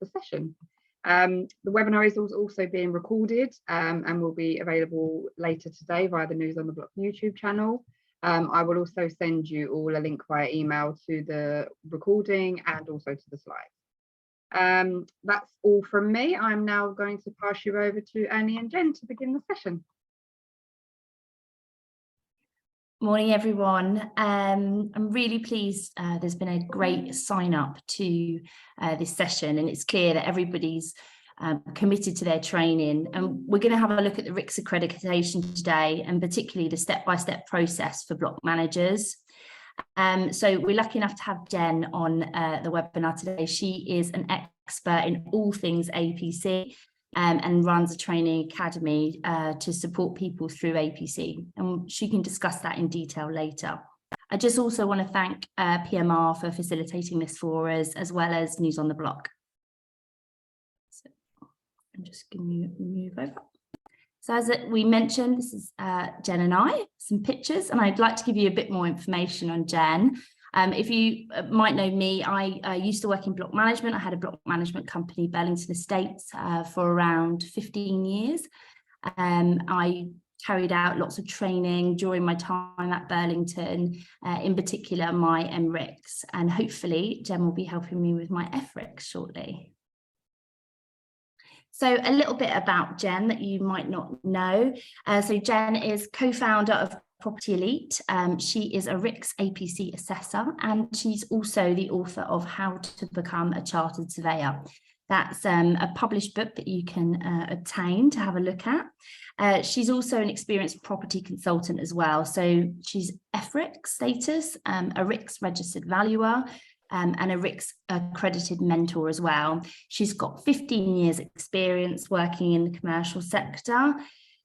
the session. The webinar is also being recorded and will be available later today via the News on the Block YouTube channel. I will also send you all a link via email to the recording and also to the slides. That's all from me. I'm now going to pass you over to Annie and Jen to begin the session. Morning, everyone. I'm really pleased there's been a great sign up to this session, and it's clear that everybody's committed to their training. And we're going to have a look at the FRICS accreditation today, and particularly the step-by-step process for block managers. So we're lucky enough to have Jen on the webinar today. She is an expert in all things APC. And runs a training academy to support people through APC, and she can discuss that in detail later. I just also want to thank PMR for facilitating this for us, as well as News on the Block. So I'm just going to move over. So as we mentioned, this is Jen and I, some pictures, and I'd like to give you a bit more information on Jen. If you might know me, I used to work in block management. I had a block management company, Burlington Estates, for around 15 years. I carried out lots of training during my time at Burlington, in particular my MRICS, and hopefully Jen will be helping me with my FRICS shortly. So a little bit about Jen that you might not know. So Jen is co-founder of Property Elite. She is a RICS APC assessor, and she's also the author of How to Become a Chartered Surveyor. That's a published book that you can obtain to have a look at. She's also an experienced property consultant as well. So she's FRICS status, a RICS registered valuer, and a RICS accredited mentor as well. She's got 15 years experience working in the commercial sector.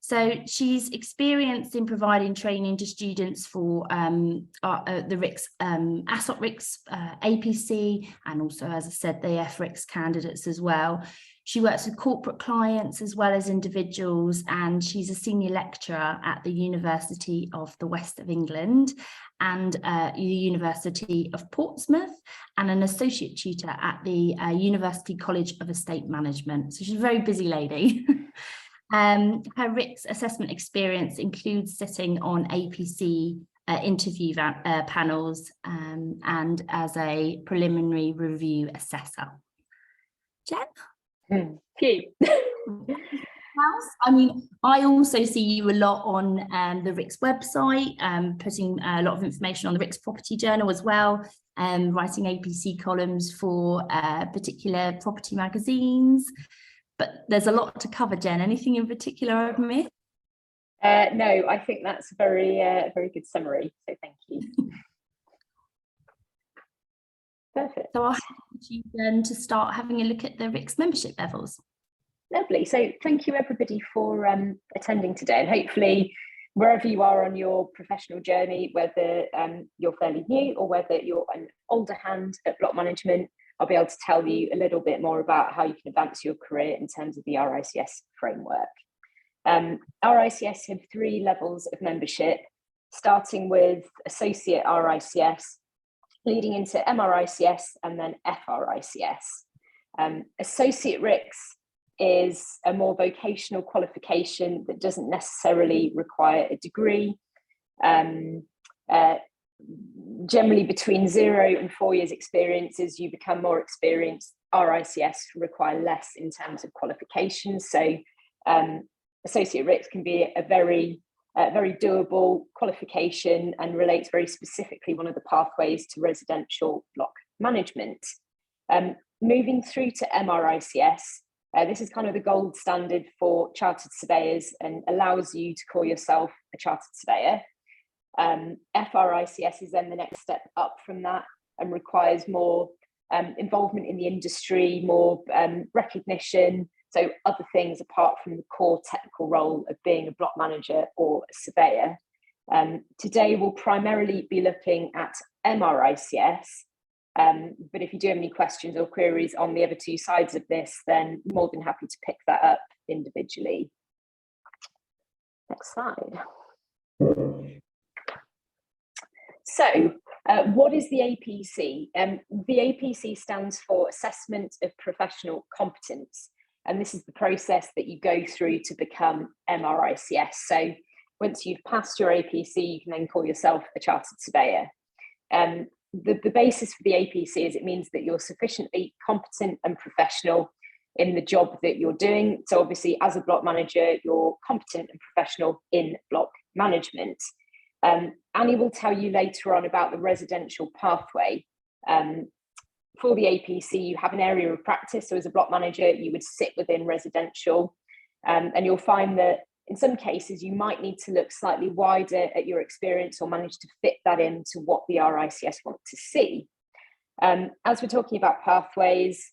So she's experienced in providing training to students for the RICS, ASSOT RICS, APC, and also, as I said, the FRICS candidates as well. She works with corporate clients as well as individuals, and she's a senior lecturer at the University of the West of England and the University of Portsmouth, and an associate tutor at the University College of Estate Management. So she's a very busy lady. Her RICS assessment experience includes sitting on APC interview panels and as a preliminary review assessor. Jen? Thank you. I mean, I also see you a lot on the RICS website, putting a lot of information on the RICS Property Journal as well, writing APC columns for particular property magazines. But there's a lot to cover, Jen. Anything in particular I've missed? No, I think that's a very good summary. So thank you. Perfect. So I'll hand you then to start having a look at the RICS membership levels. Lovely. So thank you everybody for attending today, and hopefully wherever you are on your professional journey, whether you're fairly new or whether you're an older hand at block management, I'll be able to tell you a little bit more about how you can advance your career in terms of the RICS framework. RICS have 3 levels of membership, starting with Associate RICS, leading into MRICS and then FRICS. Associate RICS is a more vocational qualification that doesn't necessarily require a degree. Generally between 0 and 4 years experience, as you become more experienced, RICS require less in terms of qualifications. So Associate RICS can be a very doable qualification and relates very specifically one of the pathways to residential block management. Moving through to MRICS, this is kind of the gold standard for chartered surveyors and allows you to call yourself a chartered surveyor. FRICS is then the next step up from that and requires more involvement in the industry, more recognition, so other things apart from the core technical role of being a block manager or a surveyor. Today we'll primarily be looking at MRICS, but if you do have any questions or queries on the other 2 sides of this, then I'm more than happy to pick that up individually. Next slide. So What is the APC? The APC stands for Assessment of Professional Competence, and this is the process that you go through to become MRICS. So once you've passed your APC, you can then call yourself a chartered surveyor. The basis for the APC is it means that you're sufficiently competent and professional in the job that you're doing. So obviously, as a block manager, you're competent and professional in block management. Annie will tell you later on about the residential pathway. For the APC, you have an area of practice. So as a block manager, you would sit within residential, and you'll find that in some cases, you might need to look slightly wider at your experience or manage to fit that into what the RICS want to see. As we're talking about pathways,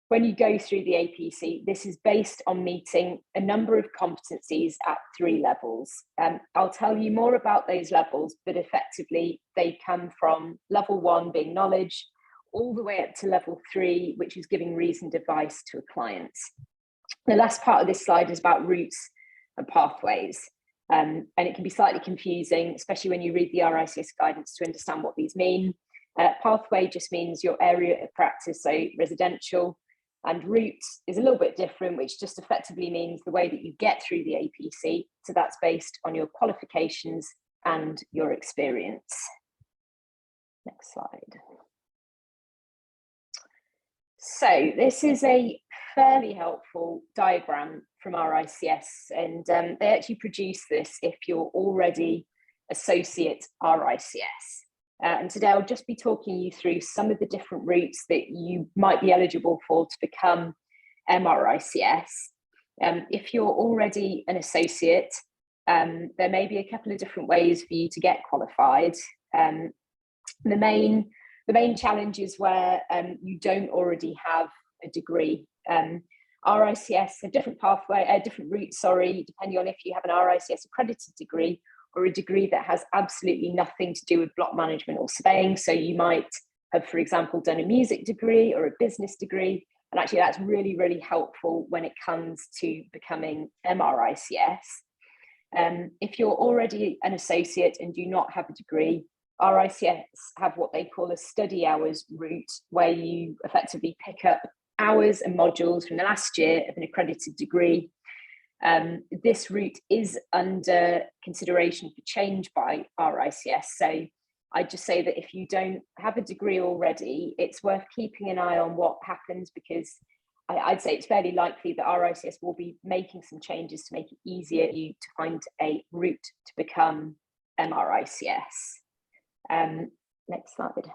when you go through the APC, this is based on meeting a number of competencies at 3 levels. I'll tell you more about those levels, but effectively they come from level 1 being knowledge, all the way up to level 3, which is giving reasoned advice to a client. The last part of this slide is about routes and pathways, and it can be slightly confusing, especially when you read the RICS guidance, to understand what these mean. Pathway just means your area of practice, so residential, and route is a little bit different, which just effectively means the way that you get through the APC. So that's based on your qualifications and your experience. Next slide. So this is a fairly helpful diagram from RICS, and they actually produce this if you're already associate RICS. And today I'll just be talking you through some of the different routes that you might be eligible for to become MRICS. If you're already an associate, there may be a couple of different ways for you to get qualified. The main challenge is where you don't already have a degree. RICS, a different pathway, a different route, depending on if you have an RICS accredited degree or a degree that has absolutely nothing to do with block management or surveying. So you might have, for example, done a music degree or a business degree. And actually that's really, really helpful when it comes to becoming MRICS. If you're already an associate and do not have a degree, RICS have what they call a study hours route, where you effectively pick up hours and modules from the last year of an accredited degree. This route is under consideration for change by RICS. So I just say that if you don't have a degree already, it's worth keeping an eye on what happens, because I'd say it's fairly likely that RICS will be making some changes to make it easier for you to find a route to become MRICS. Next slide.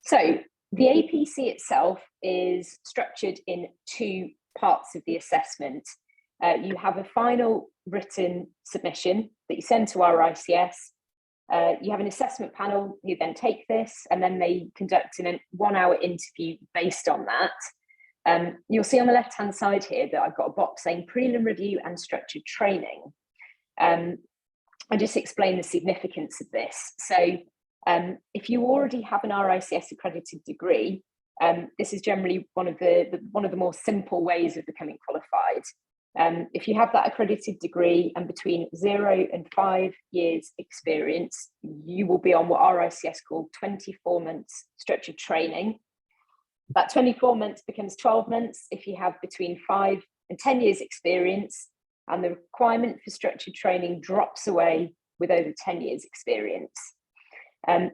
So the APC itself is structured in 2 parts of the assessment. You have a final written submission that you send to RICS. You have an assessment panel who then take this, and then they conduct a 1-hour interview based on that. You'll see on the left-hand side here that I've got a box saying prelim review and structured training. I just explain the significance of this. So if you already have an RICS accredited degree, this is generally one of the more simple ways of becoming qualified. If you have that accredited degree and between 0 and 5 years experience, you will be on what RICS call 24 months structured training. That 24 months becomes 12 months if you have between 5 and 10 years experience, and the requirement for structured training drops away with over 10 years experience.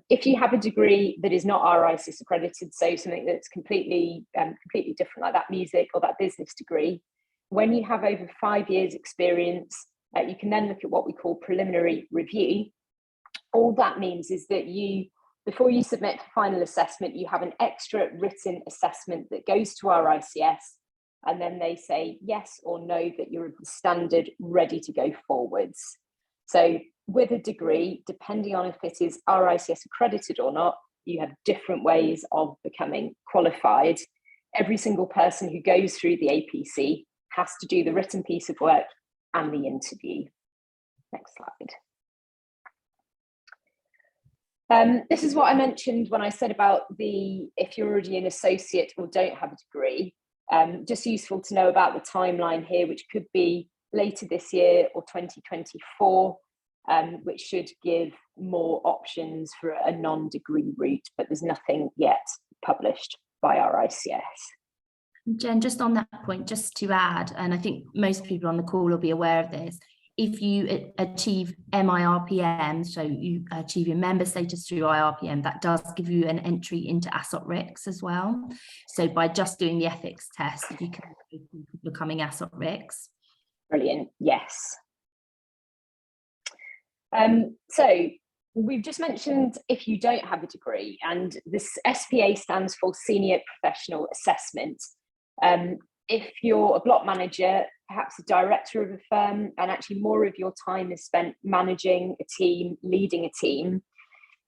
If you have a degree that is not RICS accredited, so something that's completely different, like that music or that business degree, when you have over 5 years experience, you can then look at what we call preliminary review. All that means is that before you submit for final assessment, you have an extra written assessment that goes to RICS, and then they say yes or no that you're of the standard ready to go forwards. So with a degree, depending on if it is RICS accredited or not, you have different ways of becoming qualified. Every single person who goes through the APC has to do the written piece of work and the interview. Next slide. This is what I mentioned when I said about if you're already an associate or don't have a degree. Just useful to know about the timeline here, which could be later this year or 2024. which should give more options for a non-degree route, but there's nothing yet published by RICS. Jen, just on that point, just to add, and I think most people on the call will be aware of this, if you achieve MIRPM, so you achieve your member status through IRPM, that does give you an entry into FRICS as well. So by just doing the ethics test, you can be becoming FRICS. Brilliant, yes. So we've just mentioned if you don't have a degree, and this SPA stands for Senior Professional Assessment. If you're a block manager, perhaps a director of a firm, and actually more of your time is spent managing a team, leading a team,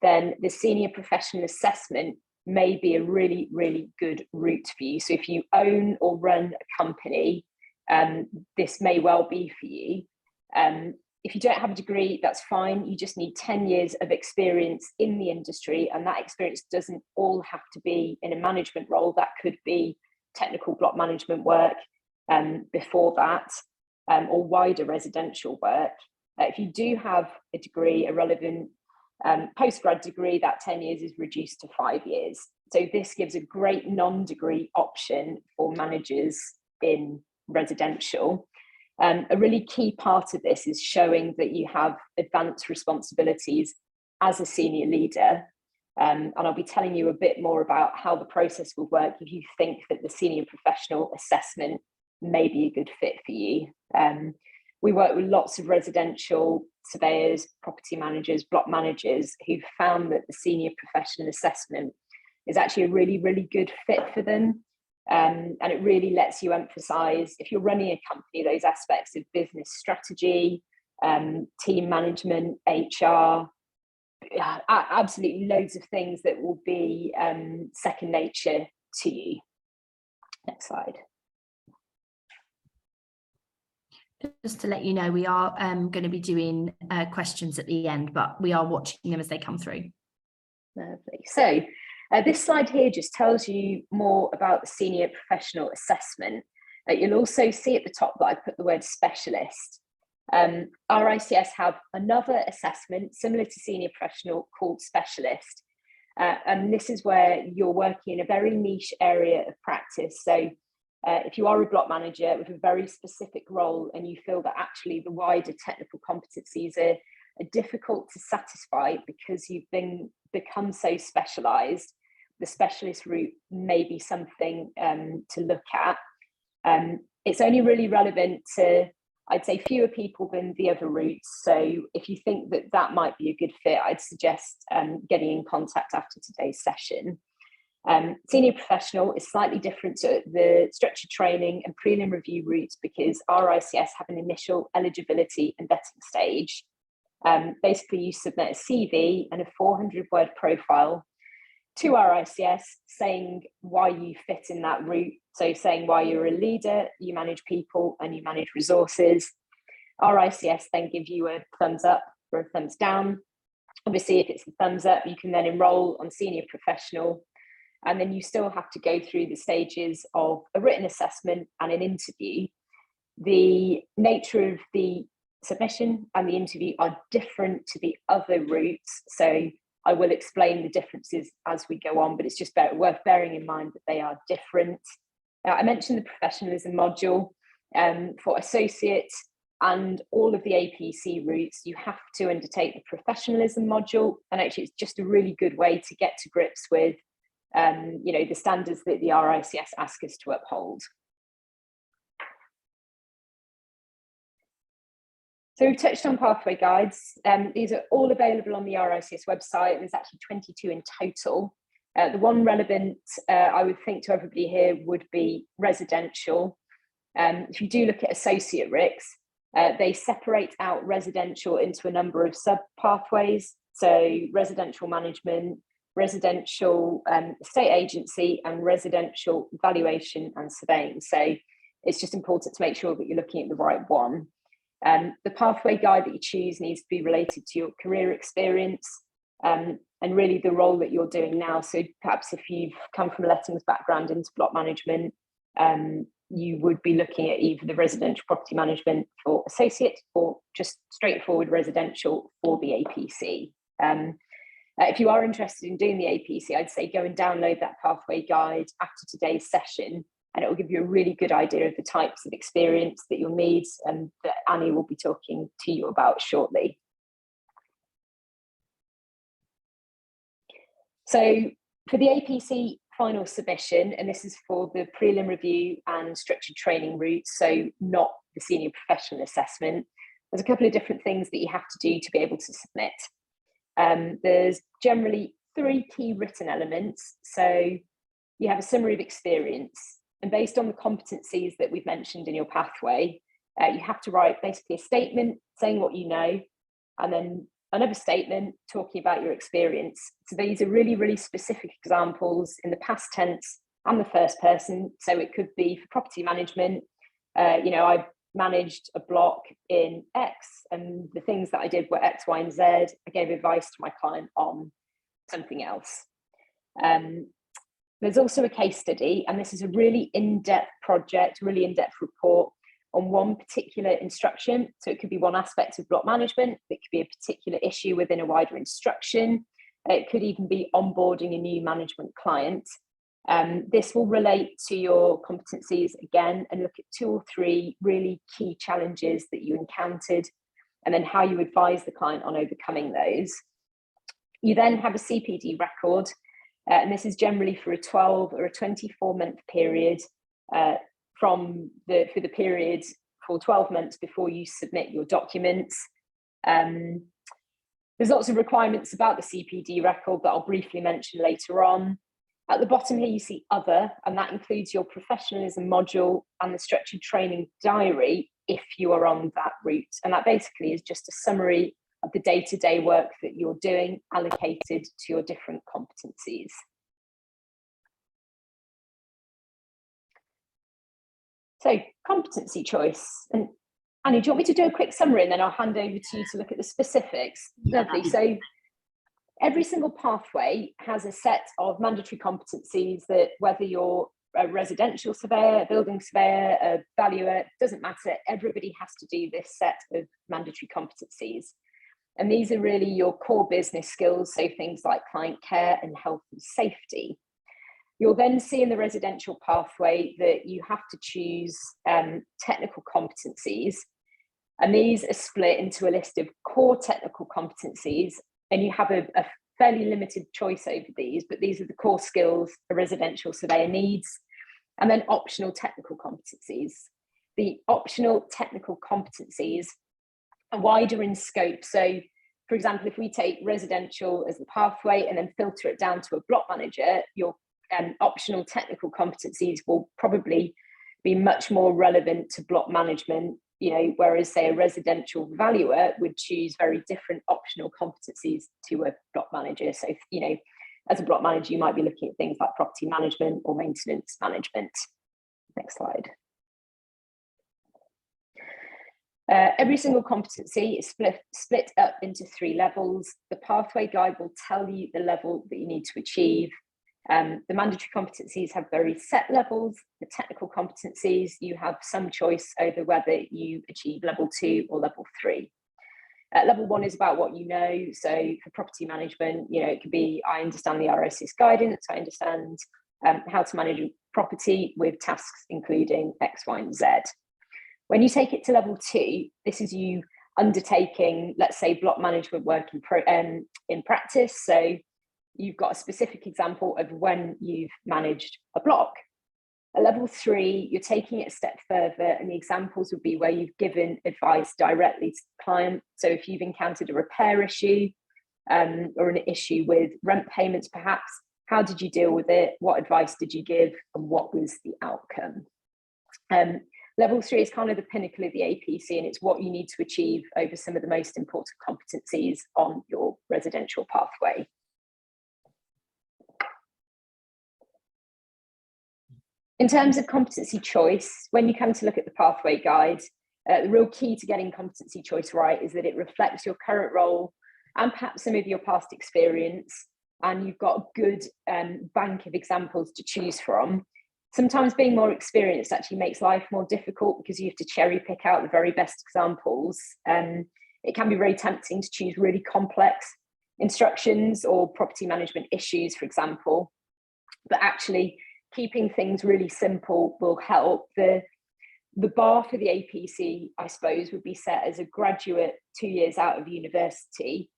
then the Senior Professional Assessment may be a really, really good route for you. So if you own or run a company, this may well be for you. If you don't have a degree, that's fine. You just need 10 years of experience in the industry, and that experience doesn't all have to be in a management role. That could be technical block management work before that, or wider residential work. If you do have a degree, a relevant postgrad degree, that 10 years is reduced to 5 years. So this gives a great non-degree option for managers in residential. A really key part of this is showing that you have advanced responsibilities as a senior leader. And I'll be telling you a bit more about how the process will work if you think that the Senior Professional Assessment may be a good fit for you. We work with lots of residential surveyors, property managers, block managers who've found that the Senior Professional Assessment is actually a really, really good fit for them. And it really lets you emphasize, if you're running a company, those aspects of business strategy, team management, HR, absolutely loads of things that will be second nature to you. Next slide. Just to let you know, we are going to be doing questions at the end, but we are watching them as they come through. Lovely. So this slide here just tells you more about the Senior Professional Assessment. You'll also see at the top that I put the word specialist. RICS have another assessment similar to Senior Professional called Specialist. And this is where you're working in a very niche area of practice. So if you are a block manager with a very specific role and you feel that actually the wider technical competencies are difficult to satisfy because you've become so specialised, the specialist route may be something to look at. It's only really relevant to, I'd say, fewer people than the other routes. So if you think that that might be a good fit, I'd suggest getting in contact after today's session. Senior Professional is slightly different to the structured training and prelim review routes because RICS have an initial eligibility and vetting stage. Basically, you submit a CV and a 400-word profile to RICS saying why you fit in that route. So saying why you're a leader, you manage people and you manage resources. RICS then give you a thumbs up or a thumbs down. Obviously, if it's a thumbs up, you can then enroll on Senior Professional. And then you still have to go through the stages of a written assessment and an interview. The nature of the submission and the interview are different to the other routes. So I will explain the differences as we go on, but it's just worth bearing in mind that they are different. I mentioned the professionalism module. For associate and all of the APC routes, you have to undertake the professionalism module. And actually, it's just a really good way to get to grips with the standards that the RICS ask us to uphold. So we've touched on pathway guides. These are all available on the RICS website. There's actually 22 in total. The one relevant, I would think, to everybody here would be residential. If you do look at associate RICS, they separate out residential into a number of sub-pathways. So residential management, residential estate agency, and residential valuation and surveying. So it's just important to make sure that you're looking at the right one. The pathway guide that you choose needs to be related to your career experience and really the role that you're doing now. So perhaps if you've come from a lettings background into block management, you would be looking at either the residential property management for associate or just straightforward residential for the APC. If you are interested in doing the APC, I'd say go and download that pathway guide after today's session, and it will give you a really good idea of the types of experience that you'll need and that Annie will be talking to you about shortly. So for the APC final submission, and this is for the prelim review and structured training routes, so not the senior professional assessment, there's a couple of different things that you have to do to be able to submit. There's generally 3 key written elements. So you have a summary of experience, and based on the competencies that we've mentioned in your pathway, you have to write basically a statement saying what you know, and then another statement talking about your experience. So these are really, really specific examples in the past tense and the first person. So it could be for property management, I managed a block in X, and the things that I did were X, Y, and Z. I gave advice to my client on something else. There's also a case study, and this is a really in-depth project, really in-depth report on one particular instruction. So it could be one aspect of block management, it could be a particular issue within a wider instruction, it could even be onboarding a new management client. This will relate to your competencies again and look at 2 or 3 really key challenges that you encountered, and then how you advise the client on overcoming those. You then have a CPD record, and this is generally for a 12 or a 24-month period for the period for 12 months before you submit your documents. There's lots of requirements about the CPD record that I'll briefly mention later on. At the bottom here, you see other, and that includes your professionalism module and the structured training diary if you are on that route. And that basically is just a summary of the day-to-day work that you're doing allocated to your different competencies. So competency choice. And Annie, do you want me to do a quick summary and then I'll hand over to you to look at the specifics? Lovely. So every single pathway has a set of mandatory competencies that, whether you're a residential surveyor, a building surveyor, a valuer, doesn't matter, everybody has to do this set of mandatory competencies. And these are really your core business skills, so things like client care and health and safety. You'll then see in the residential pathway that you have to choose technical competencies, and these are split into a list of core technical competencies, and you have a fairly limited choice over these, but these are the core skills a residential surveyor needs, and then optional technical competencies. The optional technical competencies are wider in scope. So, for example, if we take residential as the pathway and then filter it down to a block manager, your optional technical competencies will probably be much more relevant to block management, whereas say a residential valuer would choose very different optional competencies to a block manager. So, as a block manager, you might be looking at things like property management or maintenance management. Next slide. Every single competency is split up into 3 levels. The pathway guide will tell you the level that you need to achieve. The mandatory competencies have very set levels. The technical competencies, you have some choice over whether you achieve level 2 or level 3. Level 1 is about what you know. So for property management, it could be, I understand the ROC's guidance, I understand how to manage a property with tasks including X, Y, and Z. When you take it to level 2, this is you undertaking, let's say, block management work in practice. So you've got a specific example of when you've managed a block. At level 3, you're taking it a step further, and the examples would be where you've given advice directly to the client. So if you've encountered a repair issue or an issue with rent payments, perhaps, how did you deal with it? What advice did you give? And what was the outcome? Level 3 is kind of the pinnacle of the APC, and it's what you need to achieve over some of the most important competencies on your residential pathway. In terms of competency choice, when you come to look at the pathway guide, the real key to getting competency choice right is that it reflects your current role and perhaps some of your past experience, and you've got a good bank of examples to choose from. Sometimes being more experienced actually makes life more difficult because you have to cherry pick out the very best examples. It can be very tempting to choose really complex instructions or property management issues, for example, but actually keeping things really simple will help. The bar for the APC, I suppose, would be set as a graduate 2 years out of university,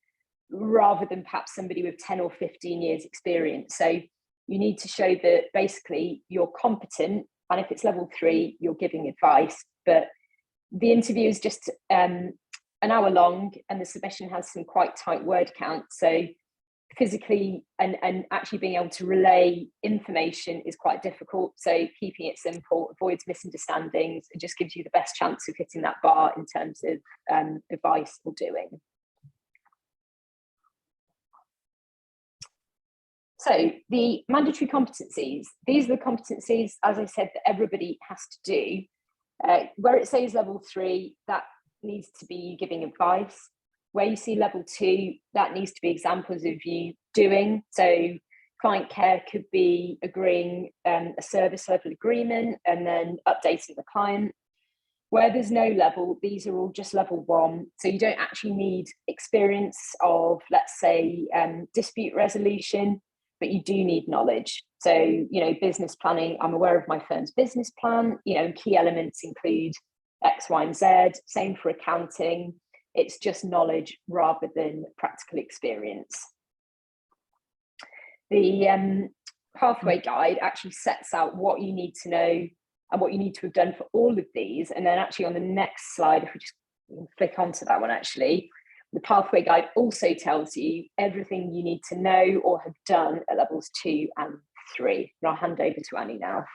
rather than perhaps somebody with 10 or 15 years experience. So you need to show that basically you're competent, and if it's level 3, you're giving advice. But the interview is just an hour long, and the submission has some quite tight word count. So physically and actually being able to relay information is quite difficult. So keeping it simple avoids misunderstandings and just gives you the best chance of hitting that bar in terms of advice or doing. So the mandatory competencies, these are the competencies, as I said, that everybody has to do. Where it says level 3, that needs to be giving advice. Where you see level 2, that needs to be examples of you doing. So client care could be agreeing a service level agreement and then updating the client. Where there's no level, these are all just level 1. So you don't actually need experience of, let's say, dispute resolution, but you do need knowledge. So, you know, business planning, I'm aware of my firm's business plan, you know, key elements include X, Y, and Z. Same for accounting. It's just knowledge rather than practical experience. The pathway guide actually sets out what you need to know and what you need to have done for all of these. And then actually on the next slide, if we just flick onto that one, actually, the pathway guide also tells you everything you need to know or have done at levels 2 and 3. And I'll hand over to Annie now.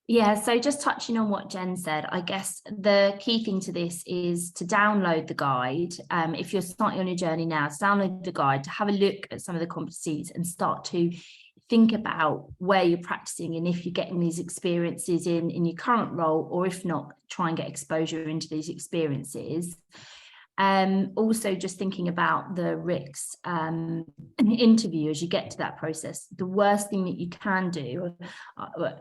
Yeah, so just touching on what Jen said, I guess the key thing to this is to download the guide. If you're starting on your journey now, to download the guide, to have a look at some of the competencies and start to think about where you're practicing and if you're getting these experiences in your current role, or if not, try and get exposure into these experiences. Also just thinking about the RICS interview as you get to that process. The worst thing that you can do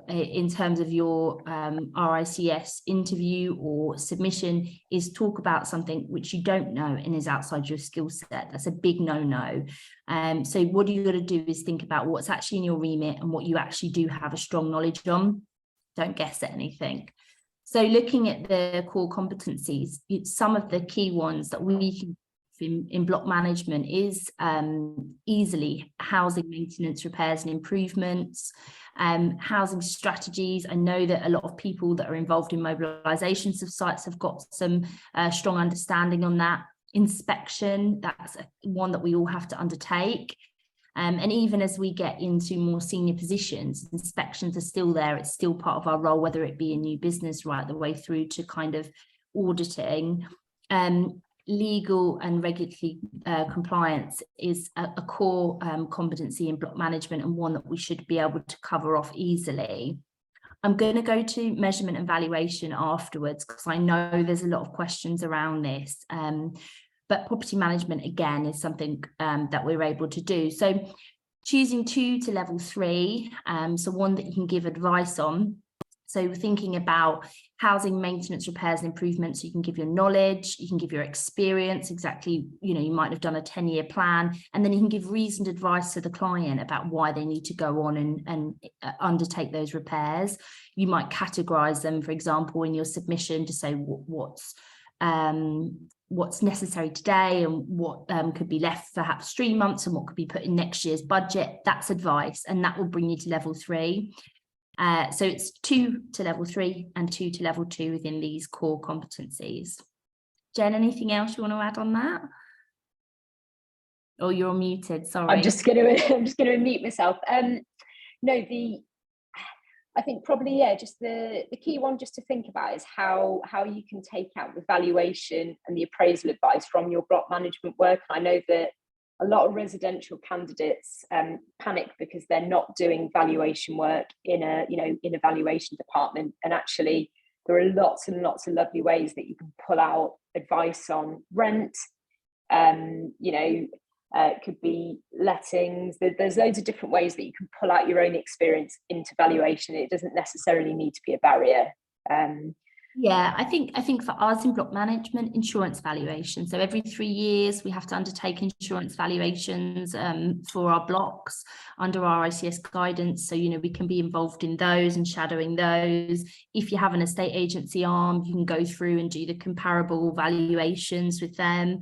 in terms of your RICS interview or submission is talk about something which you don't know and is outside your skill set. That's a big no-no. So what you got to do is think about what's actually in your remit and what you actually do have a strong knowledge on. Don't guess at anything. So looking at the core competencies, some of the key ones that we can in block management is easily housing maintenance, repairs and improvements, housing strategies. I know that a lot of people that are involved in mobilisations of sites have got some strong understanding on that. Inspection, that's one that we all have to undertake. And even as we get into more senior positions, inspections are still there. It's still part of our role, whether it be a new business right the way through to kind of auditing. Legal and regulatory compliance is a core competency in block management and one that we should be able to cover off easily. I'm going to go to measurement and valuation afterwards because I know there's a lot of questions around this. But property management, again, is something that we're able to do. So choosing 2 to level 3, so one that you can give advice on. So thinking about housing maintenance, repairs and improvements, you can give your knowledge, you can give your experience, exactly, you know, you might have done a 10-year plan, and then you can give reasoned advice to the client about why they need to go on and undertake those repairs. You might categorize them, for example, in your submission to say what's necessary today and what could be left for perhaps 3 months and what could be put in next year's budget. That's advice, and that will bring you to level 3. So it's 2 to level 3 and 2 to level 2 within these core competencies. Jen, anything else you want to add on that? Oh, you're muted, sorry. I'm just going to unmute myself. No, I think probably, yeah, just the key one just to think about is how you can take out the valuation and the appraisal advice from your block management work. I know that a lot of residential candidates panic because they're not doing valuation work in a valuation department, and actually there are lots and lots of lovely ways that you can pull out advice on rent, it could be lettings. There's loads of different ways that you can pull out your own experience into valuation. It doesn't necessarily need to be a barrier. Yeah, I think for us in block management, insurance valuation. So every 3 years we have to undertake insurance valuations for our blocks under our ICS guidance. So, you know, we can be involved in those and shadowing those. If you have an estate agency arm, you can go through and do the comparable valuations with them.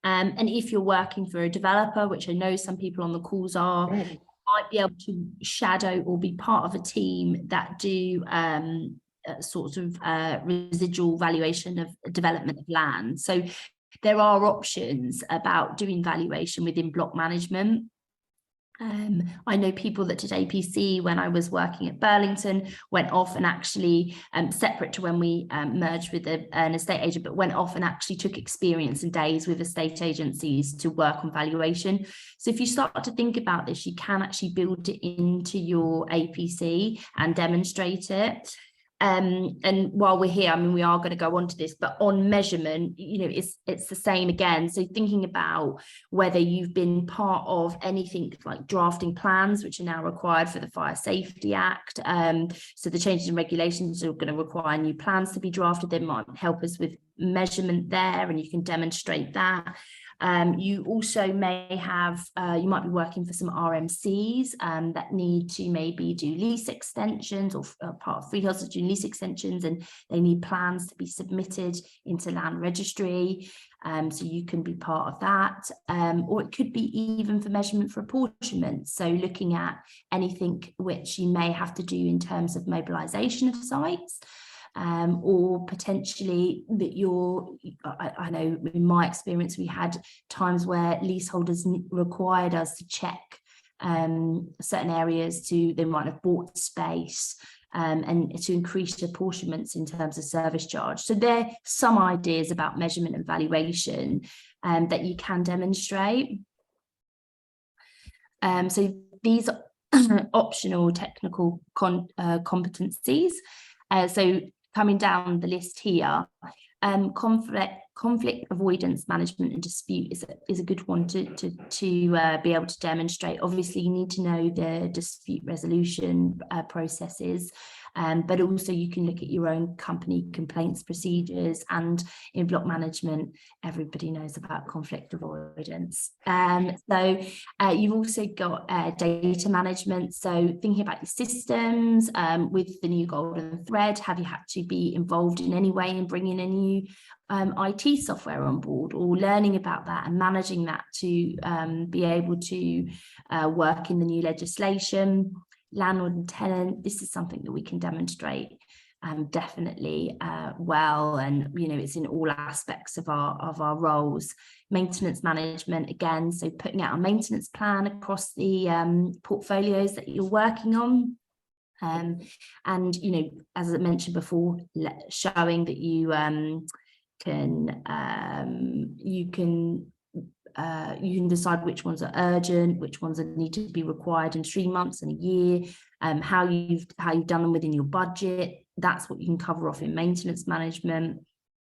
And if you're working for a developer, which I know some people on the calls are, might be able to shadow or be part of a team that do sort of residual valuation of development of land. So there are options about doing valuation within block management. I know people that did APC when I was working at Burlington, went off and actually, separate to when we merged with an estate agent, but went off and actually took experience and days with estate agencies to work on valuation. So if you start to think about this, you can actually build it into your APC and demonstrate it. And while we're here, I mean, we are going to go on to this, but on measurement, you know, it's the same again. So thinking about whether you've been part of anything like drafting plans, which are now required for the Fire Safety Act. So the changes in regulations are going to require new plans to be drafted. They might help us with measurement there, and you can demonstrate that. You also may have, you might be working for some RMCs that need to maybe do lease extensions, or part of freeholders doing lease extensions, and they need plans to be submitted into land registry. So you can be part of that. Or it could be even for measurement for apportionment. So looking at anything which you may have to do in terms of mobilisation of sites. Or potentially that I know in my experience, we had times where leaseholders required us to check certain areas they might have bought space and to increase apportionments in terms of service charge. So there are some ideas about measurement and valuation that you can demonstrate. So these are optional technical competencies. So coming down the list here, conflict avoidance management and dispute is a good one to be able to demonstrate. Obviously, you need to know the dispute resolution processes, but also you can look at your own company complaints procedures. And in block management, everybody knows about conflict avoidance. So you've also got data management. So thinking about your systems with the new golden thread, have you had to be involved in any way in bringing a new IT software on board, or learning about that and managing that to be able to work in the new legislation? Landlord and tenant, this is something that we can demonstrate definitely well, and you know, it's in all aspects of our roles. Maintenance management, again, so putting out a maintenance plan across the portfolios that you're working on. And you know, as I mentioned before, showing that you can decide which ones are urgent, which ones need to be required in 3 months and a year, how you've done them within your budget. That's what you can cover off in maintenance management.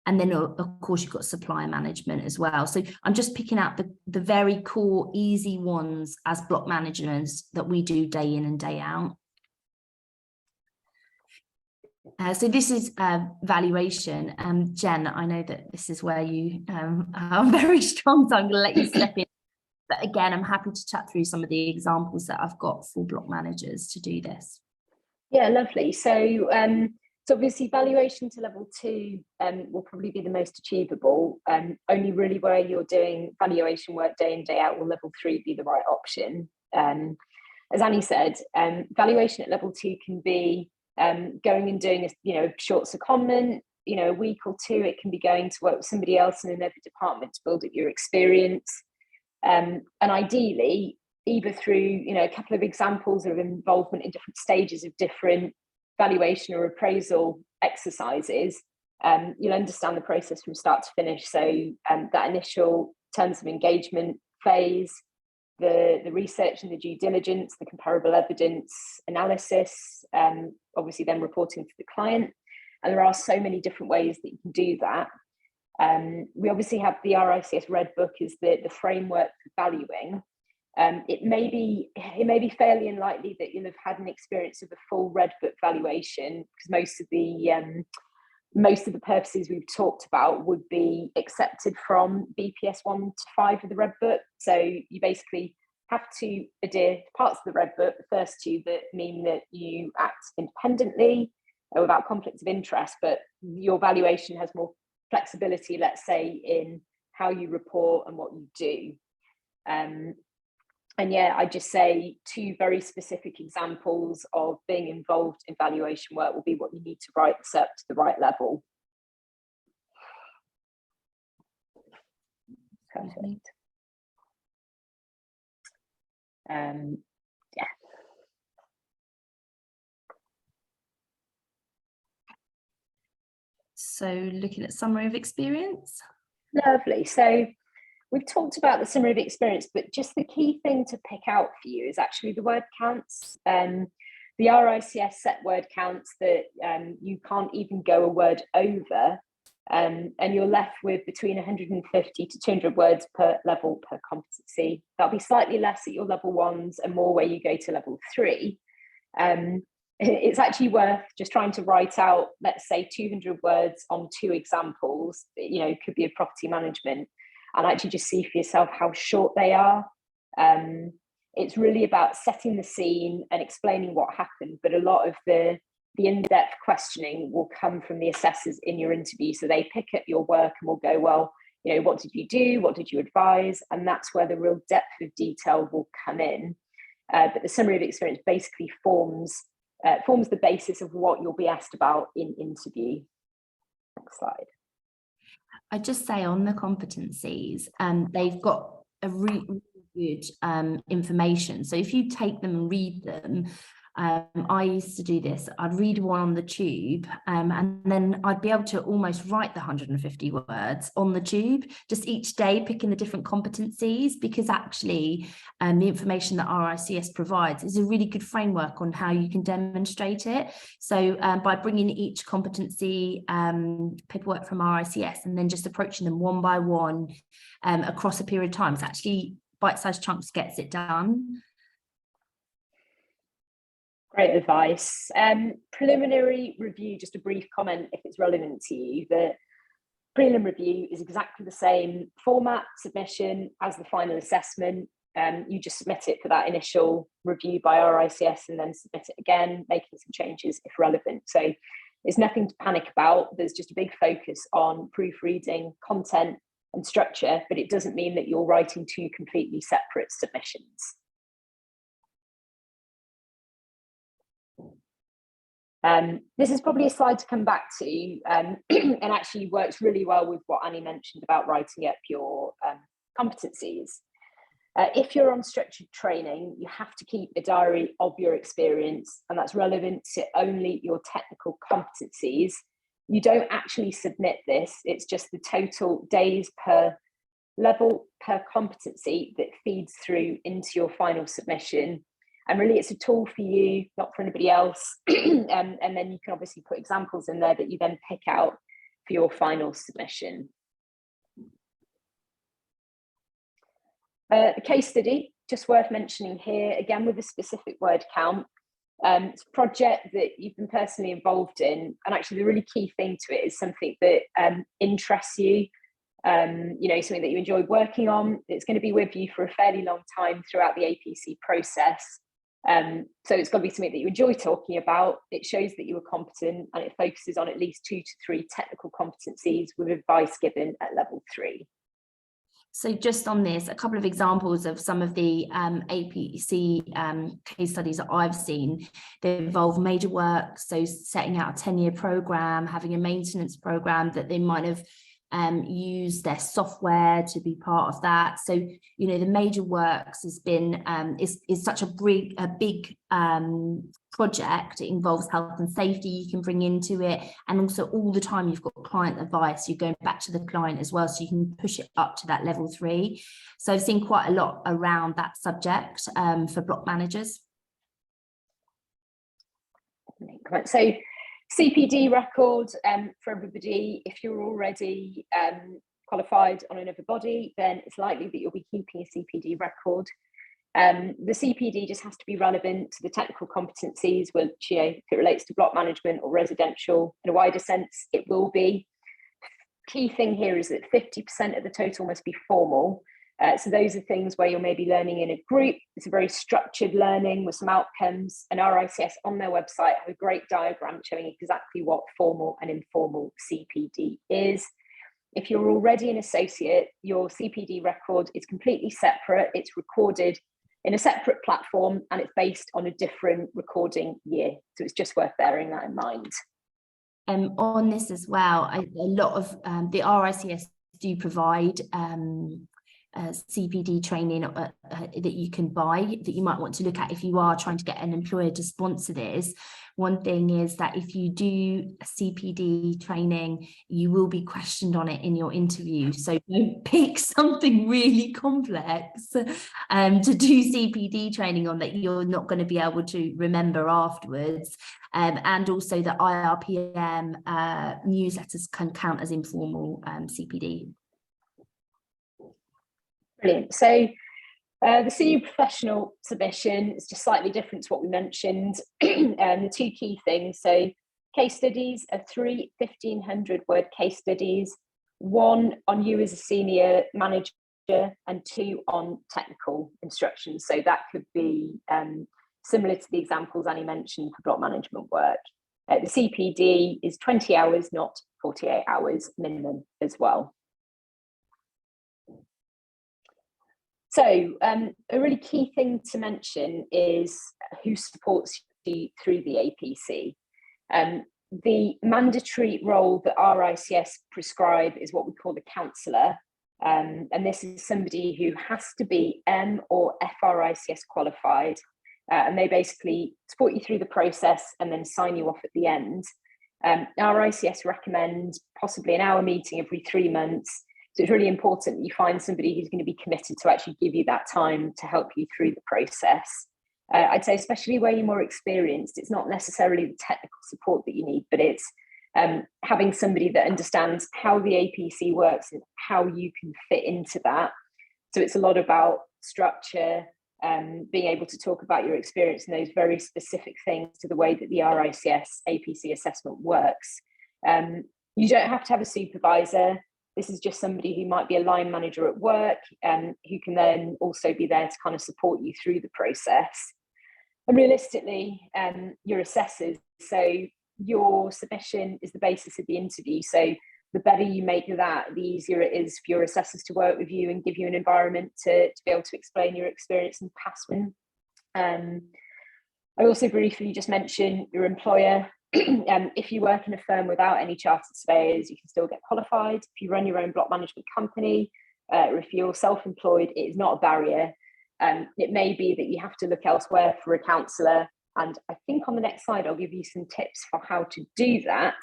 And then of course you've got supplier management as well. So I'm just picking out the very core easy ones as block managers that we do day in and day out. So this is valuation. Jen, I know that this is where you are very strong, so I'm going to let you step in. But again, I'm happy to chat through some of the examples that I've got for block managers to do this. Yeah, lovely. So, so obviously valuation to level 2 will probably be the most achievable. Only really where you're doing valuation work day in, day out will level 3 be the right option. As Annie said, valuation at level 2 can be going and doing a short secondment, a week or 2. It can be going to work with somebody else in another department to build up your experience, and ideally either through a couple of examples of involvement in different stages of different valuation or appraisal exercises. You'll understand the process from start to finish. So that initial terms of engagement phase, the research and the due diligence, the comparable evidence analysis, obviously then reporting to the client. And there are so many different ways that you can do that. We obviously have the RICS Red Book as the framework for valuing. It may be fairly unlikely that you'll have had an experience of a full Red Book valuation, because most of the purposes we've talked about would be accepted from BPS 1 to 5 of the Red Book. So you basically have to adhere to parts of the Red Book, the first two that mean that you act independently without conflict of interest, but your valuation has more flexibility, let's say, in how you report and what you do. And yeah, I just say 2 very specific examples of being involved in valuation work will be what you need to write this up to the right level. Perfect. Yeah. So looking at summary of experience. Lovely. So we've talked about the summary of experience, but just the key thing to pick out for you is actually the word counts. The RICS set word counts that you can't even go a word over, and you're left with between 150 to 200 words per level per competency. That'll be slightly less at your level 1s and more where you go to level 3. It's actually worth just trying to write out, let's say, 200 words on 2 examples, could be of property management, and actually just see for yourself how short they are. It's really about setting the scene and explaining what happened, but a lot of the in-depth questioning will come from the assessors in your interview. So they pick up your work and will go, well, what did you do? What did you advise? And that's where the real depth of detail will come in. But the summary of experience basically forms the basis of what you'll be asked about in interview. Next slide. I just say on the competencies, they've got a really good information. So if you take them and read them, I used to do this. I'd read one on the tube, and then I'd be able to almost write the 150 words on the tube, just each day picking the different competencies, because actually the information that RICS provides is a really good framework on how you can demonstrate it. So by bringing each competency paperwork from RICS and then just approaching them one by one across a period of time, it's actually bite-sized chunks gets it done. Great advice. Preliminary review, just a brief comment if it's relevant to you. The prelim review is exactly the same format, submission as the final assessment. You just submit it for that initial review by RICS and then submit it again, making some changes if relevant. So there's nothing to panic about. There's just a big focus on proofreading, content and structure, but it doesn't mean that you're writing 2 completely separate submissions. This is probably a slide to come back to, and actually works really well with what Annie mentioned about writing up your competencies. If you're on structured training, you have to keep a diary of your experience, and that's relevant to only your technical competencies. You don't actually submit this, it's just the total days per level per competency that feeds through into your final submission. And really it's a tool for you, not for anybody else. And then you can obviously put examples in there that you then pick out for your final submission. The case study, just worth mentioning here, again with a specific word count. It's a project that you've been personally involved in, and actually the really key thing to it is something that interests you, something that you enjoy working on. It's going to be with you for a fairly long time throughout the APC process. So it's got to be something that you enjoy talking about. It shows that you are competent, and it focuses on at least 2 to 3 technical competencies with advice given at level 3. So just on this, a couple of examples of some of the APC case studies that I've seen. They involve major work, so setting out a 10-year program, having a maintenance program that they might have use their software to be part of that. So, the major works has been is such a big project. It involves health and safety you can bring into it, and also all the time you've got client advice. You're going back to the client as well, so you can push it up to that level 3. So I've seen quite a lot around that subject for block managers. So CPD record for everybody. If you're already qualified on another body, then it's likely that you'll be keeping a CPD record. The CPD just has to be relevant to the technical competencies, which, if it relates to block management or residential in a wider sense, it will be. Key thing here is that 50% of the total must be formal. So those are things where you're maybe learning in a group. It's a very structured learning with some outcomes, and RICS on their website have a great diagram showing exactly what formal and informal CPD is. If you're already an associate, your CPD record is completely separate. It's recorded in a separate platform and it's based on a different recording year. So it's just worth bearing that in mind. On this as well, a lot of the RICS do provide CPD training that you can buy, that you might want to look at if you are trying to get an employer to sponsor this. One thing is that if you do CPD training, you will be questioned on it in your interview. So don't pick something really complex to do CPD training on that you're not going to be able to remember afterwards. And also the IRPM newsletters can count as informal CPD. Brilliant. So the senior professional submission is just slightly different to what we mentioned. The two key things. So case studies are 3 1,500-word case studies, 1 on you as a senior manager and 2 on technical instructions. So that could be similar to the examples Annie mentioned for block management work. The CPD is 20 hours, not 48 hours minimum as well. So a really key thing to mention is who supports you through the APC. The mandatory role that RICS prescribe is what we call the counsellor. And this is somebody who has to be M or FRICS qualified. And they basically support you through the process and then sign you off at the end. RICS recommend possibly an hour meeting every 3 months. So it's really important that you find somebody who's going to be committed to actually give you that time to help you through the process. I'd say especially where you're more experienced, it's not necessarily the technical support that you need, but it's having somebody that understands how the APC works and how you can fit into that. So it's a lot about structure, being able to talk about your experience and those very specific things to the way that the RICS APC assessment works. You don't have to have a supervisor. This is just somebody who might be a line manager at work and who can then also be there to kind of support you through the process. And realistically, your assessors, so your submission is the basis of the interview. So the better you make that, the easier it is for your assessors to work with you and give you an environment to be able to explain your experience and pass one. I also briefly just mentioned your employer. If you work in a firm without any chartered surveyors, you can still get qualified. If you run your own block management company, or if you're self-employed, it is not a barrier. It may be that you have to look elsewhere for a counsellor. And I think on the next slide, I'll give you some tips for how to do that.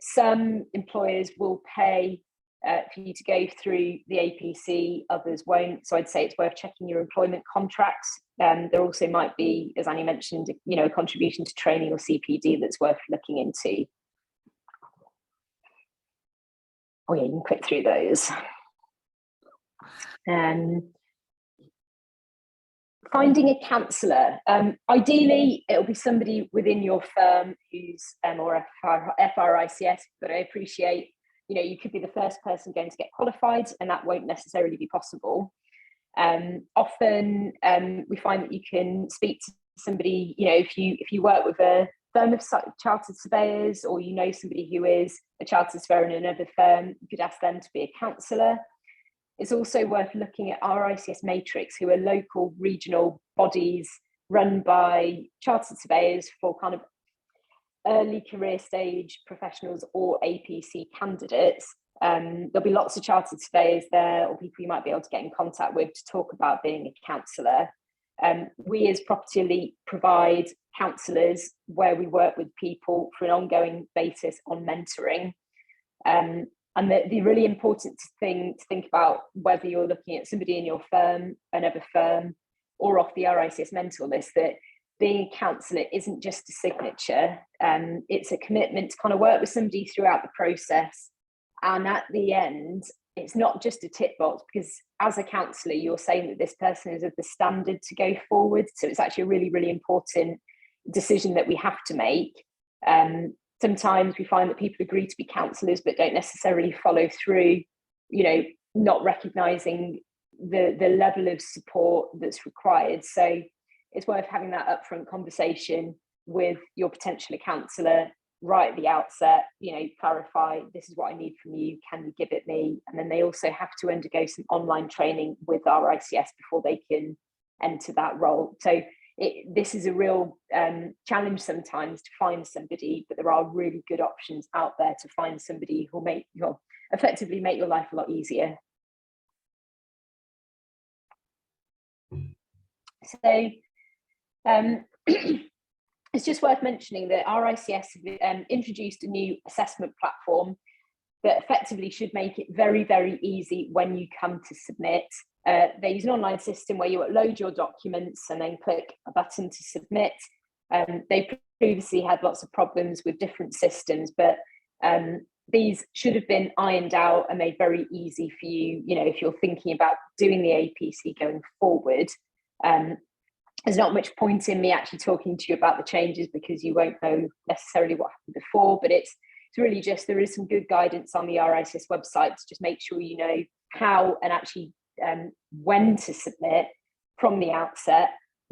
Some employers will pay for you to go through the APC, others won't. So I'd say it's worth checking your employment contracts. There also might be, as Annie mentioned, a contribution to training or CPD that's worth looking into. Oh yeah, you can click through those. Finding a counsellor. Ideally, it'll be somebody within your firm who's or FRICS, but I appreciate, you could be the first person going to get qualified and that won't necessarily be possible. Often we find that you can speak to somebody, if you work with a firm of chartered surveyors or somebody who is a chartered surveyor in another firm, you could ask them to be a counsellor. It's also worth looking at RICS MRICS, who are local regional bodies run by chartered surveyors for kind of early career stage professionals or APC candidates. There'll be lots of chartered surveyors there or people you might be able to get in contact with to talk about being a counsellor. We as Property Elite provide counsellors where we work with people for an ongoing basis on mentoring. And the really important thing to think about, whether you're looking at somebody in your firm, another firm, or off the RICS mentor list, that being a counsellor isn't just a signature. It's a commitment to kind of work with somebody throughout the process. And at the end, it's not just a tick box, because as a counsellor, you're saying that this person is of the standard to go forward. So it's actually a really, really important decision that we have to make. Sometimes we find that people agree to be counsellors but don't necessarily follow through, you know, not recognising the level of support that's required. So it's worth having that upfront conversation with your potential counsellor right at the outset, you know, clarify, this is what I need from you, can you give it me? And then they also have to undergo some online training with RICS before they can enter that role. So this is a real challenge sometimes to find somebody, but there are really good options out there to find somebody who'll effectively make your life a lot easier. So it's just worth mentioning that RICS have introduced a new assessment platform that effectively should make it very, very easy when you come to submit. They use an online system where you upload your documents and then click a button to submit. They previously had lots of problems with different systems, but these should have been ironed out and made very easy for you, you know, if you're thinking about doing the APC going forward. There's not much point in me actually talking to you about the changes because you won't know necessarily what happened before, but it's really just, there is some good guidance on the RICS website to just make sure you know how and actually when to submit from the outset.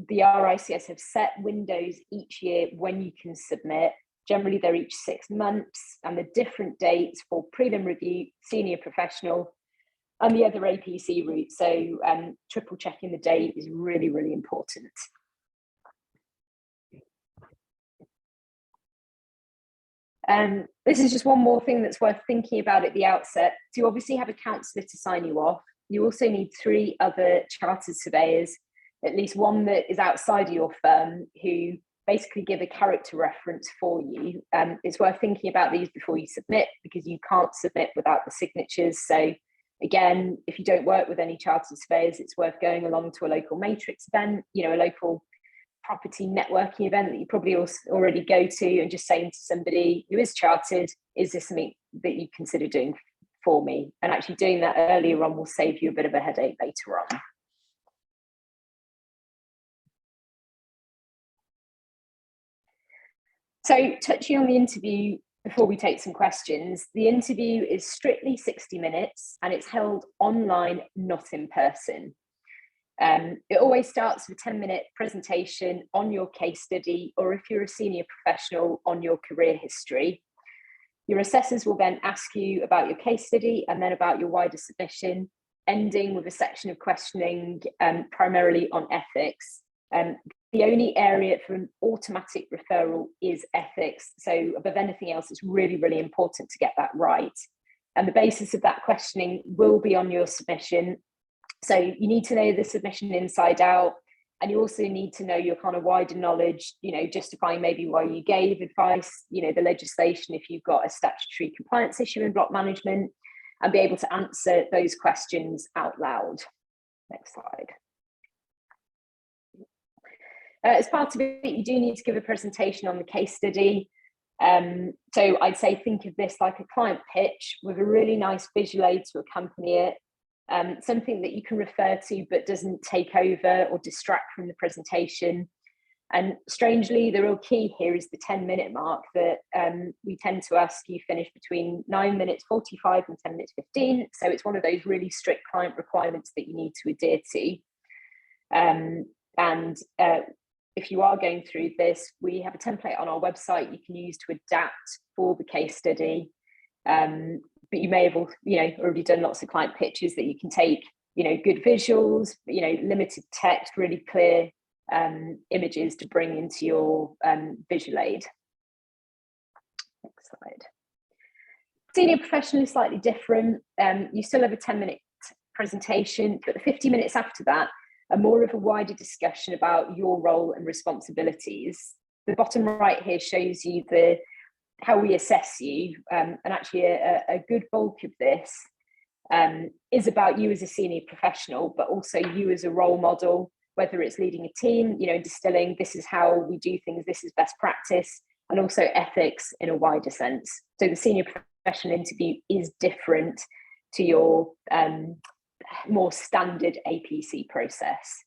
The RICS have set windows each year when you can submit. Generally, they're each 6 months, and the different dates for prelim review, senior professional, and the other APC route. So triple checking the date is really, really important. This is just one more thing that's worth thinking about at the outset. So you obviously have a counsellor to sign you off. You also need 3 other chartered surveyors, at least one that is outside of your firm, who basically give a character reference for you. It's worth thinking about these before you submit, because you can't submit without the signatures. So again, if you don't work with any chartered surveyors, it's worth going along to a local MRICS event, you know, a local property networking event that you probably already go to, and just saying to somebody who is chartered, is this something that you consider doing for me? And actually doing that earlier on will save you a bit of a headache later on. So touching on the interview before we take some questions, the interview is strictly 60 minutes and it's held online, not in person. It always starts with a 10-minute presentation on your case study, or if you're a senior professional, on your career history. Your assessors will then ask you about your case study and then about your wider submission, ending with a section of questioning primarily on ethics. The only area for an automatic referral is ethics. So above anything else, it's really, really important to get that right. And the basis of that questioning will be on your submission. So you need to know the submission inside out, and you also need to know your kind of wider knowledge, you know, justifying maybe why you gave advice, you know, the legislation, if you've got a statutory compliance issue in block management, and be able to answer those questions out loud. Next slide. As part of it, you do need to give a presentation on the case study. So I'd say think of this like a client pitch with a really nice visual aid to accompany it. Something that you can refer to but doesn't take over or distract from the presentation. And strangely, the real key here is the 10-minute mark, that we tend to ask you finish between 9 minutes 45 and 10 minutes 15. So it's one of those really strict client requirements that you need to adhere to. If you are going through this, we have a template on our website you can use to adapt for the case study. But you may have, already done lots of client pitches that you can take, good visuals, limited text, really clear images to bring into your visual aid. Next slide. Senior professional is slightly different. You still have a 10-minute presentation, but the 50 minutes after that are more of a wider discussion about your role and responsibilities. The bottom right here shows you how we assess you, and actually a good bulk of this is about you as a senior professional, but also you as a role model, whether it's leading a team, distilling, this is how we do things, this is best practice, and also ethics in a wider sense. So the senior professional interview is different to your more standard APC process.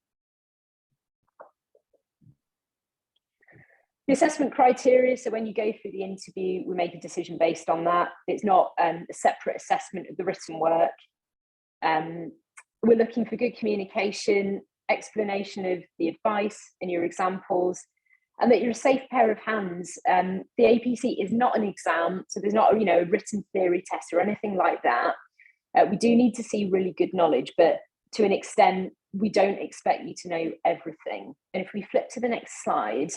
The assessment criteria, so when you go through the interview, we make a decision based on that. It's not a separate assessment of the written work. We're looking for good communication, explanation of the advice in your examples, and that you're a safe pair of hands. The APC is not an exam, so there's not a written theory test or anything like that. We do need to see really good knowledge, but to an extent, we don't expect you to know everything. And if we flip to the next slide,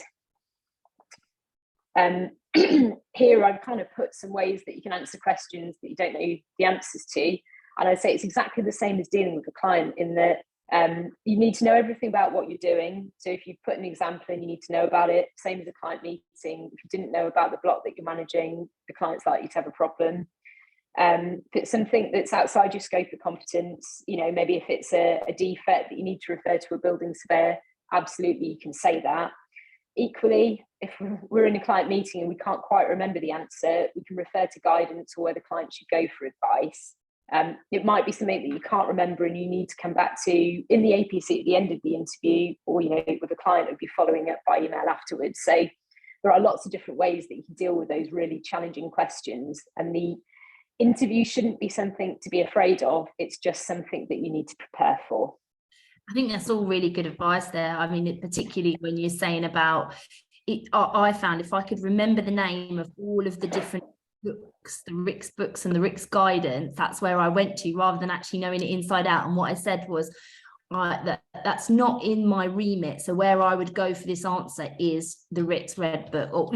here I've kind of put some ways that you can answer questions that you don't know the answers to. And I'd say it's exactly the same as dealing with a client in that you need to know everything about what you're doing. So if you put an example in, you need to know about it. Same as a client meeting. If you didn't know about the block that you're managing, the client's likely to have a problem. If it's something that's outside your scope of competence, maybe if it's a defect that you need to refer to a building surveyor, absolutely you can say that. Equally, if we're in a client meeting and we can't quite remember the answer, we can refer to guidance or where the client should go for advice. It might be something that you can't remember and you need to come back to in the APC at the end of the interview, or with a client who'll be following up by email afterwards. So there are lots of different ways that you can deal with those really challenging questions, and the interview shouldn't be something to be afraid of. It's just something that you need to prepare for. I think that's all really good advice there. I mean, particularly when you're saying about it, I found if I could remember the name of all of the different books, the RICS books and the RICS guidance, that's where I went to, rather than actually knowing it inside out. And what I said was, that's not in my remit. So where I would go for this answer is the RICS Red Book, or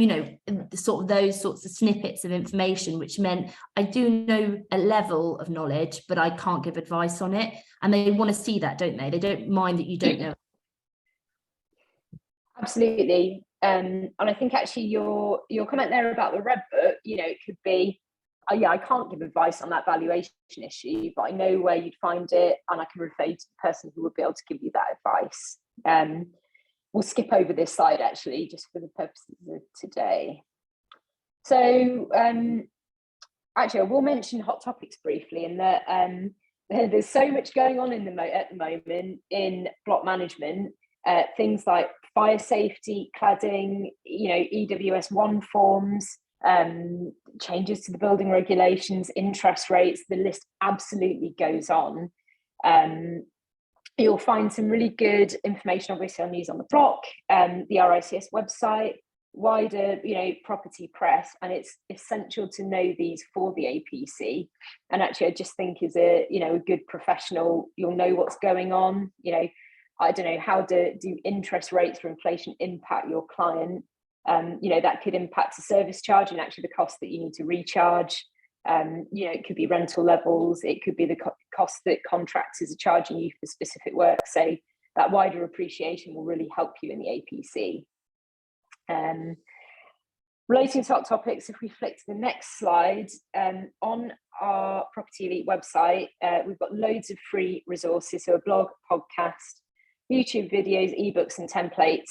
sort of those sorts of snippets of information, which meant I do know a level of knowledge, but I can't give advice on it. And they want to see that, don't they? They don't mind that you don't know. Absolutely. And I think actually your comment there about the Red Book, it could be, I can't give advice on that valuation issue, but I know where you'd find it, and I can refer you to the person who would be able to give you that advice. We'll skip over this slide actually, just for the purposes of today. So actually, I will mention hot topics briefly, in that there's so much going on at the moment in block management. Things like fire safety, cladding, EWS1 forms, changes to the building regulations, interest rates, the list absolutely goes on. You'll find some really good information obviously on News on the Block, the RICS website, wider property press, and it's essential to know these for the APC. And actually I just think as a good professional, you'll know what's going on. I don't know, how do interest rates for inflation impact your client? That could impact the service charge and actually the cost that you need to recharge. It could be rental levels, it could be the cost that contractors are charging you for specific work. So that wider appreciation will really help you in the APC. Relating to hot topics, if we flick to the next slide, on our Property Elite website, we've got loads of free resources, so a blog, podcast, YouTube videos, ebooks and templates.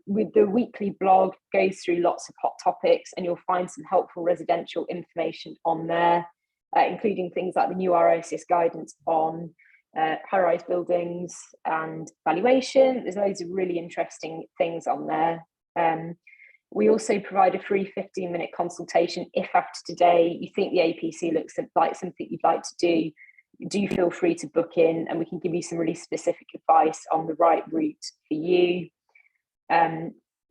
With the weekly blog, goes through lots of hot topics, and you'll find some helpful residential information on there, including things like the new RICS guidance on high-rise buildings and valuation. There's loads of really interesting things on there. We also provide a free 15-minute consultation. If after today you think the APC looks like something you'd like to do feel free to book in, and we can give you some really specific advice on the right route for you.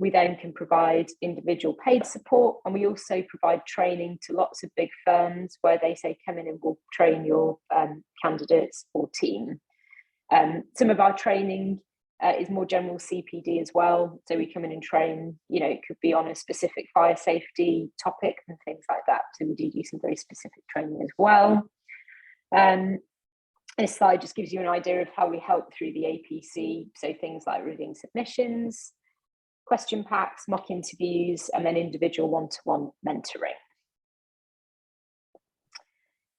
We then can provide individual paid support, and we also provide training to lots of big firms where they say, come in and we'll train your candidates or team. Some of our training is more general CPD as well. So we come in and train, it could be on a specific fire safety topic and things like that. So we do some very specific training as well. This slide just gives you an idea of how we help through the APC. So things like reviewing submissions, question packs, mock interviews, and then individual one-to-one mentoring.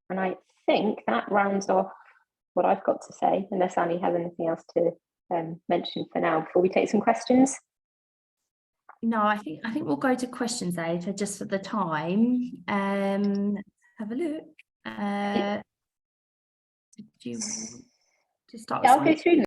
And I think that rounds off what I've got to say, unless Annie has anything else to mention for now before we take some questions? No, I think we'll go to questions later, just for the time. Have a look. Did you want to start with I'll go through them.